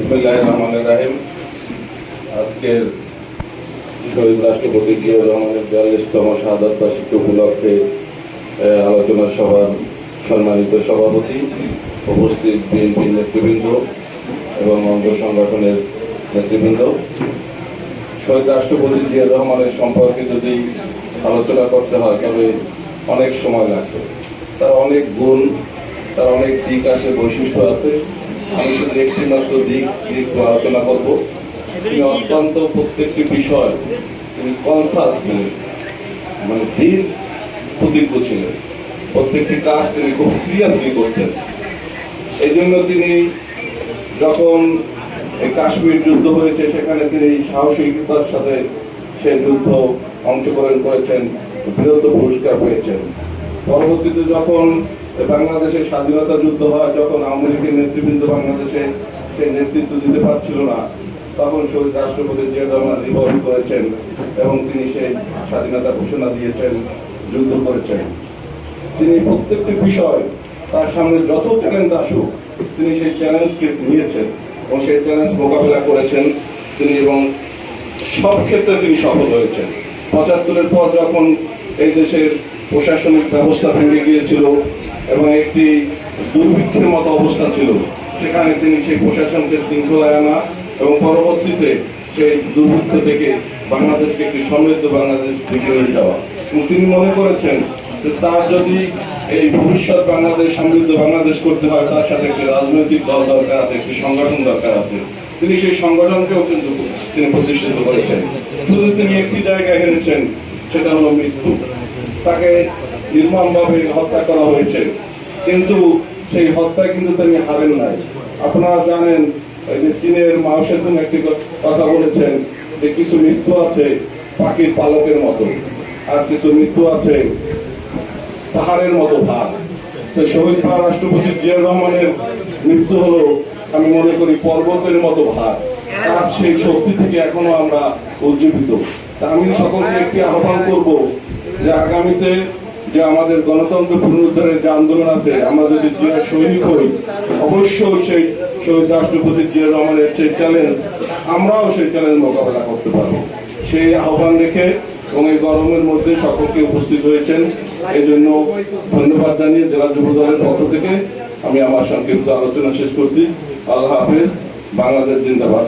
বিসমিল্লাহির রহমানির রহিম। আজকের শহীদ রাষ্ট্রপতি জিয়াউর রহমানের ৪২তম শাহাদাত বার্ষিকী উপলক্ষে আলোচনা সভার সম্মানিত সভাপতি, উপস্থিত বিএনপির নেতৃবৃন্দ এবং অঙ্গ সংগঠনের নেতৃবৃন্দ, শহীদ রাষ্ট্রপতি জিয়াউর রহমানের সম্পর্কে যদি আলোচনা করতে হয় তবে অনেক সময় লাগবে। তার অনেক গুণ, তার অনেক দিক আছে, বৈশিষ্ট্য আছে। আমি শুধু একটি মাত্র দিক আলোচনা করবো। তিনি অত্যন্ত প্রত্যেকটি বিষয় তিনি কনসাস ছিলেন, মানে ধীর প্রতিজ্ঞ ছিলেন। প্রত্যেকটি কাজ তিনি খুব সিরিয়াসলি করতেন। এই জন্য তিনি যখন এই কাশ্মীর যুদ্ধ হয়েছে সেখানে তিনি সাহসিকতার সাথে সে যুদ্ধ অংশগ্রহণ করেছেন, বীরত্ব পুরস্কার পেয়েছেন। পরবর্তীতে যখন বাংলাদেশের স্বাধীনতা যুদ্ধ হয়, যখন আওয়ামী লীগের নেতৃবৃন্দ বাংলাদেশে সে নেতৃত্ব দিতে পারছিল না, তখন শহীদ রাষ্ট্রপতি জিয়াউর রহমান রিভল্ট করেছেন এবং তিনি সেই স্বাধীনতা ঘোষণা দিয়েছেন, যুদ্ধ করেছেন। তিনি প্রত্যেকটি বিষয় তার সামনে যত চ্যালেঞ্জ আসুক তিনি সেই চ্যালেঞ্জকে নিয়েছেন এবং সেই চ্যালেঞ্জ মোকাবেলা করেছেন তিনি, এবং সব ক্ষেত্রে তিনি সফল হয়েছেন। ৭৫-এর পর যখন এই দেশের প্রশাসনিক ব্যবস্থা ভেঙে গিয়েছিল এবং একটি দুর্ভিক্ষের মতো অবস্থা ছিল, সেখানে তিনি সেই প্রশাসনকে শৃঙ্খলায় আনা এবং পরবর্তীতে সেই দুর্ভিক্ষ থেকে বাংলাদেশকে একটি সমৃদ্ধ বাংলাদেশ দিকে নিয়ে যাওয়া। এবং তিনি মনে করেছেন যে তার যদি এই ভবিষ্যৎ বাংলাদেশ সমৃদ্ধ বাংলাদেশ করতে হয়, তার সাথে একটি রাজনৈতিক দল দরকার আছে, একটি সংগঠন দরকার আছে। তিনি সেই সংগঠনকেও কিন্তু তিনি প্রতিষ্ঠিত করেছেন। শুধু তিনি একটি জায়গায় হেরেছেন, সেটা হলো মৃত্যু। তাকে নির্মমভাবে হত্যা করা হয়েছে, কিন্তু সেই হত্যায় কিন্তু তিনি হারেন নাই। আপনারা জানেন এই যে চীনের মাও সেতুং একটি কথা বলেছেন যে কিছু মৃত্যু আছে পাখির পালকের মতো, আর কিছু মৃত্যু আছে পাহাড়ের মতো ভার। তো শহীদ রাষ্ট্রপতি জিয়াউর রহমানের মৃত্যু হলো, আমি মনে করি, পর্বতের মতো ভার। তার সেই শক্তি থেকে এখনো আমরা উজ্জীবিত। তা আমি সকলকে একটি আহ্বান করব যে আগামীতে যে আমাদের গণতন্ত্র পুনরুদ্ধারের যে আন্দোলন আছে, আমরা যদি জিয়া সৈনিক হই, অবশ্যই সেই শহীদ রাষ্ট্রপতি জিয়াউর রহমানের সেই চ্যালেঞ্জ, আমরাও সেই চ্যালেঞ্জ মোকাবেলা করতে পারবো। সেই আহ্বান রেখে এবং এই গরমের মধ্যে সকলকে উপস্থিত হয়েছেন, এই জন্য ধন্যবাদ জানিয়ে জেলা যুব দলের পক্ষ থেকে আমি আমার সংক্ষিপ্ত আলোচনা শেষ করছি। আল্লাহ হাফেজ। বাংলাদেশ জিন্দাবাদ।